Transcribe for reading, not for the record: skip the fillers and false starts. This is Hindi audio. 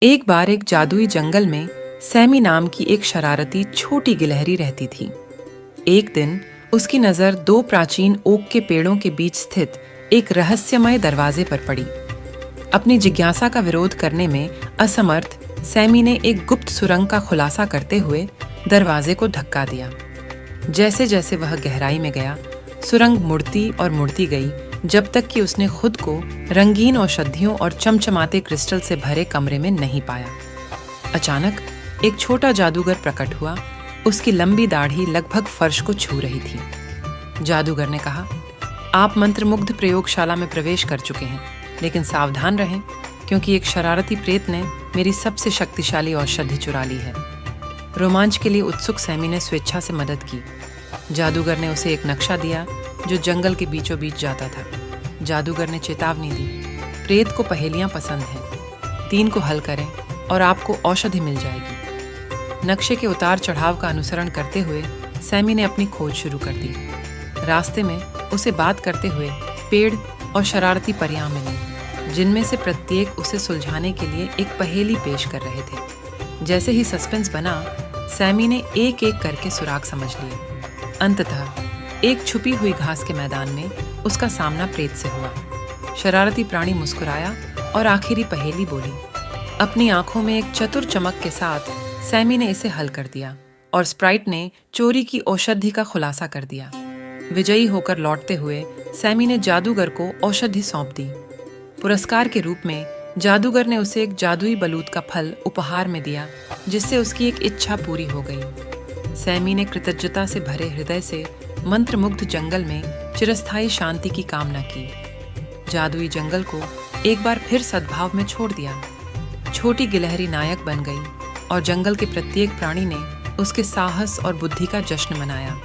एक बार एक जादुई जंगल में सैमी नाम की एक शरारती छोटी गिलहरी रहती थी। एक दिन उसकी नजर दो प्राचीन ओक के पेड़ों के बीच स्थित एक रहस्यमय दरवाजे पर पड़ी। अपनी जिज्ञासा का विरोध करने में असमर्थ सैमी ने एक गुप्त सुरंग का खुलासा करते हुए दरवाजे को धक्का दिया। जैसे जैसे वह गहराई में गया, सुरंग मुड़ती और मुड़ती गई, जब तक कि उसने खुद को रंगीन औषधियों और चमचमाते क्रिस्टल से भरे कमरे में नहीं पाया। अचानक एक छोटा जादूगर प्रकट हुआ। उसकी लंबी दाढ़ी लगभग फर्श को छू रही थी। जादूगर ने कहा, आप मंत्रमुग्ध प्रयोगशाला में प्रवेश कर चुके हैं, लेकिन सावधान रहें, क्योंकि एक शरारती प्रेत ने मेरी सबसे शक्तिशाली औषधि चुरा ली है। रोमांच के लिए उत्सुक सैमी ने स्वेच्छा से मदद की। जादूगर ने उसे एक नक्शा दिया जो जंगल के बीचों बीच जाता था। जादूगर ने चेतावनी दी, प्रेत को पहेलियां पसंद हैं, 3 को हल करें और आपको औषधि मिल जाएगी। नक्शे के उतार चढ़ाव का अनुसरण करते हुए सैमी ने अपनी खोज शुरू कर दी। रास्ते में उसे बात करते हुए पेड़ और शरारती परियां मिली, जिनमें से प्रत्येक उसे सुलझाने के लिए एक पहेली पेश कर रहे थे। जैसे ही सस्पेंस बना, सैमी ने एक एक करके सुराग समझ लिए। अंततः एक छुपी हुई घास के मैदान में उसका सामना प्रेत से हुआ। शरारती प्राणी मुस्कुराया और आखिरी पहेली बोली। अपनी आंखों में एक चतुर चमक के साथ सैमी ने इसे हल कर दिया और स्प्राइट ने चोरी की औषधि का खुलासा कर दिया। विजयी होकर लौटते हुए सैमी ने जादूगर को औषधि सौंप दी। पुरस्कार के रूप में जादूगर ने उसे एक जादुई बलूत का फल उपहार में दिया, जिससे उसकी एक इच्छा पूरी हो गई। सैमी ने कृतज्ञता से भरे हृदय से मंत्रमुग्ध जंगल में चिरस्थायी शांति की कामना की। जादुई जंगल को एक बार फिर सद्भाव में छोड़ दिया। छोटी गिलहरी नायक बन गई और जंगल के प्रत्येक प्राणी ने उसके साहस और बुद्धि का जश्न मनाया।